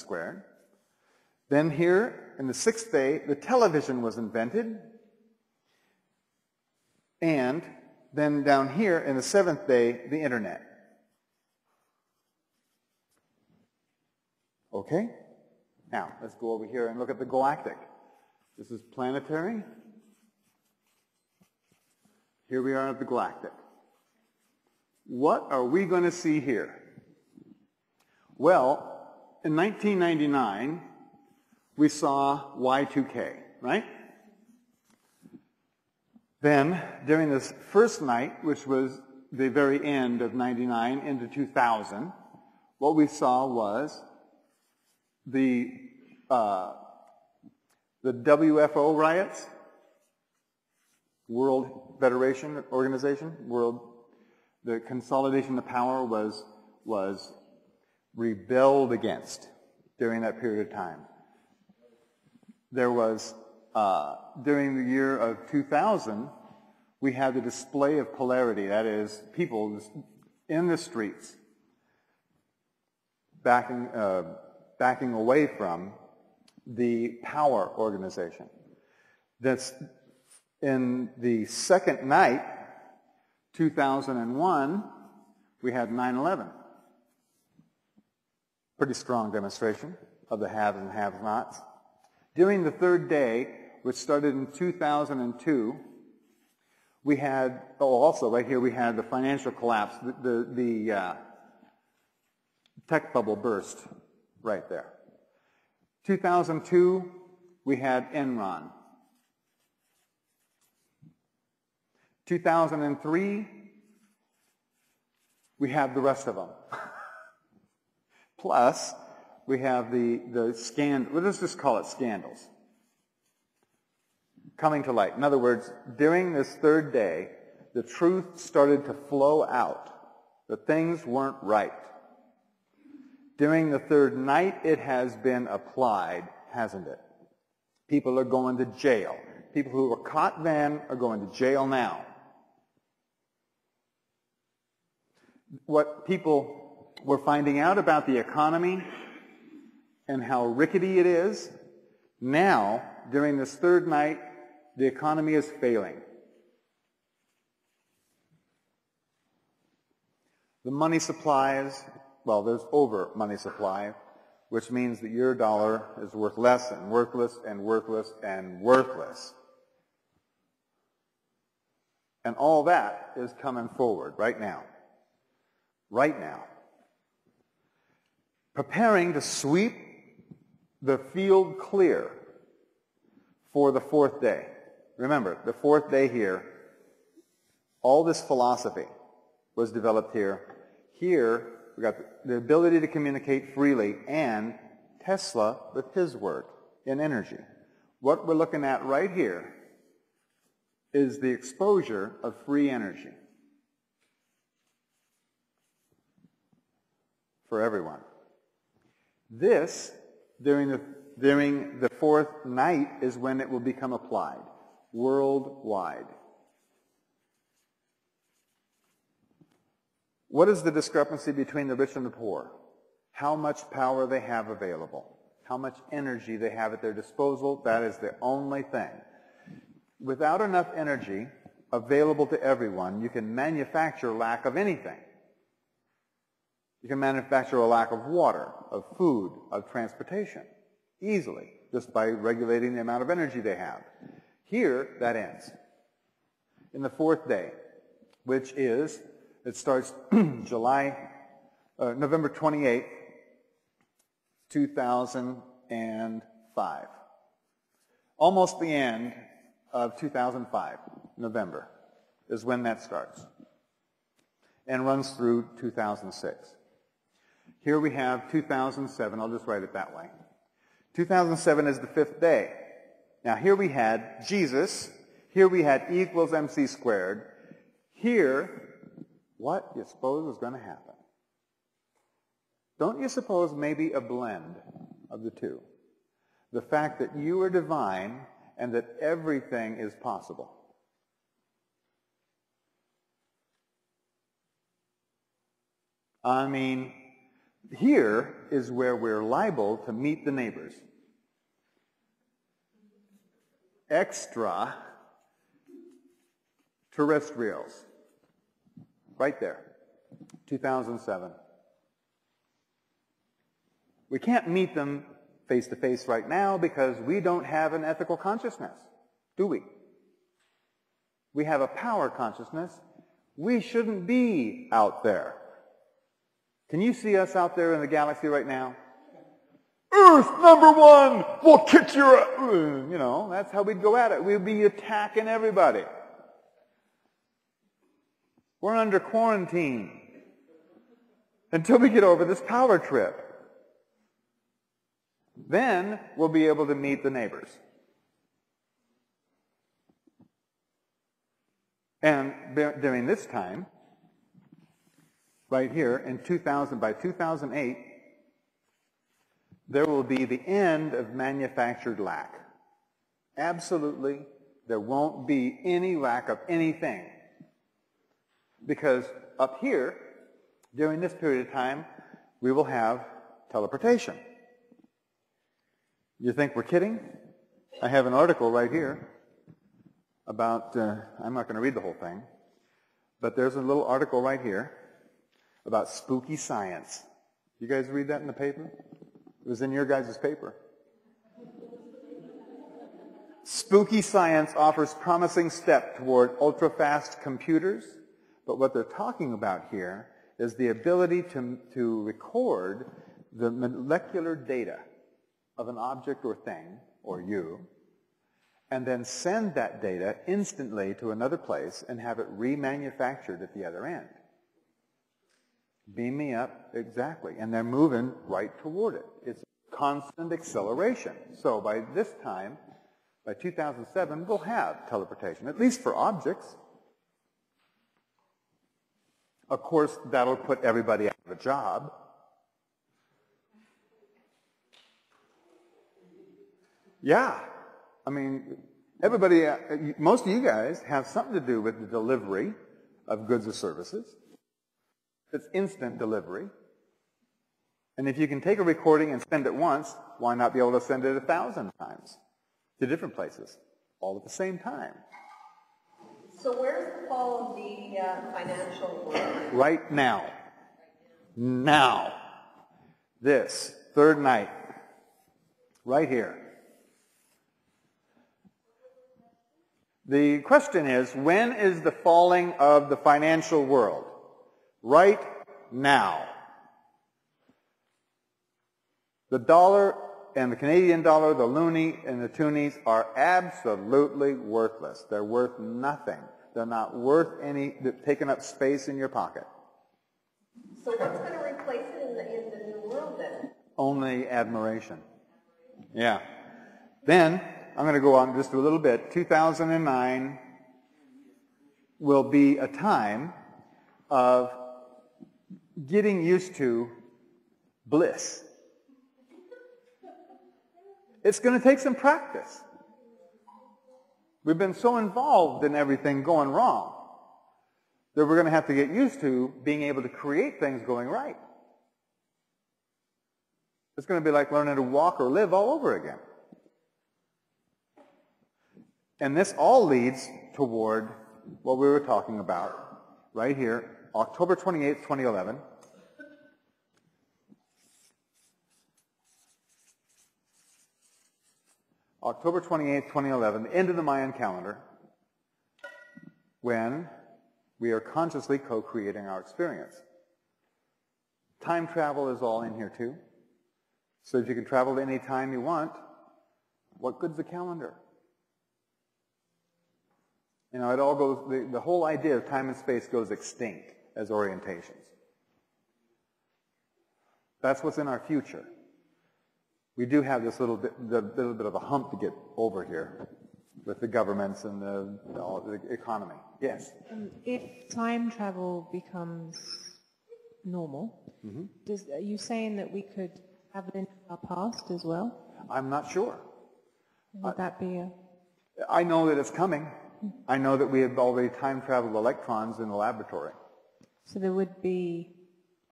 squared. Then here, in the 6th day, the television was invented. And then down here, in the 7th day, the internet. Okay? Now, let's go over here and look at the galactic. This is planetary. Here we are at the galactic. What are we going to see here? Well, in 1999, we saw Y2K, right? Then, during this first night, which was the very end of 99 into 2000, what we saw was the WFO riots, World Federation Organization, the consolidation of power was rebelled against during that period of time. There was, during the year of 2000, we had the display of polarity, that is, people in the streets backing away from the power organization. That's in the second night, 2001, we had 9/11. Pretty strong demonstration of the haves and have-nots. During the third day, which started in 2002, we had, also right here we had the financial collapse, the tech bubble burst right there. 2002, we had Enron. 2003, we have the rest of them. Plus, we have the scandal, let's just call it scandals, coming to light. In other words, during this third day, the truth started to flow out, that things weren't right. During the third night, it has been applied, hasn't it? People are going to jail. People who were caught then are going to jail now. What people were finding out about the economy and how rickety it is, now, during this third night, the economy is failing. The money supplies, well, there's over money supply, which means that your dollar is worth less and worthless and worthless and worthless. And all that is coming forward right now. Right now. Preparing to sweep the field clear for the fourth day. Remember, the fourth day here, all this philosophy was developed here. Here, we got the ability to communicate freely and Tesla with his work in energy. What we're looking at right here is the exposure of free energy for everyone. This, during the fourth night, is when it will become applied worldwide. What is the discrepancy between the rich and the poor? How much power they have available. How much energy they have at their disposal. That is the only thing. Without enough energy available to everyone, you can manufacture lack of anything. You can manufacture a lack of water, of food, of transportation, easily, just by regulating the amount of energy they have. Here, that ends. In the fourth day, which is, it starts November 28th, 2005. Almost the end of 2005, November, is when that starts, and runs through 2006. Here we have 2007. I'll just write it that way. 2007 is the fifth day. Now here we had Jesus. Here we had E equals MC squared. Here, what do you suppose is going to happen? Don't you suppose maybe a blend of the two? The fact that you are divine and that everything is possible. I mean, here is where we're liable to meet the neighbors. Extraterrestrials. Right there. 2007. We can't meet them face to face right now because we don't have an ethical consciousness, do we? We have a power consciousness. We shouldn't be out there. Can you see us out there in the galaxy right now? Earth #1, we'll kick your ass. You know, that's how we'd go at it. We'd be attacking everybody. We're under quarantine until we get over this power trip. Then we'll be able to meet the neighbors. And during this time, right here, by 2008, there will be the end of manufactured lack. Absolutely, there won't be any lack of anything. Because up here, during this period of time, we will have teleportation. You think we're kidding? I have an article right here about, I'm not going to read the whole thing, but there's a little article right here about spooky science. You guys read that in the paper? It was in your guys' paper. Spooky science offers promising step toward ultra-fast computers, but what they're talking about here is the ability to record the molecular data of an object or thing, or you, and then send that data instantly to another place and have it remanufactured at the other end. Beam me up, exactly. And they're moving right toward it. It's constant acceleration. So by this time, by 2007, we'll have teleportation, at least for objects. Of course, that'll put everybody out of a job. Yeah. I mean, everybody, most of you guys have something to do with the delivery of goods or services. It's instant delivery. And if you can take a recording and send it once, why not be able to send it 1,000 times to different places, all at the same time? So where's the fall of the financial world? Right now. Now. This, third night. Right here. The question is, when is the falling of the financial world? Right now. The dollar and the Canadian dollar, the loonie and the toonies are absolutely worthless. They're worth nothing. They're not worth any, taking up space in your pocket. So what's going to replace it in the new world then? Only admiration. Yeah. Then, I'm going to go on just a little bit. 2009 will be a time of getting used to bliss. It's going to take some practice. We've been so involved in everything going wrong that we're going to have to get used to being able to create things going right. It's going to be like learning to walk or live all over again. And this all leads toward what we were talking about right here, October 28th, 2011. October 28th, 2011, the end of the Mayan calendar, when we are consciously co-creating our experience. Time travel is all in here too. So if you can travel to any time you want, what good's the calendar? You know, it all goes, the whole idea of time and space goes extinct as orientations. That's what's in our future. We do have this little bit of a hump to get over here with the governments and the economy. Yes? If time travel becomes normal, are you saying that we could have it in our past as well? I'm not sure. Would that be a... I know that it's coming. I know that we have already time-traveled electrons in the laboratory. So there would be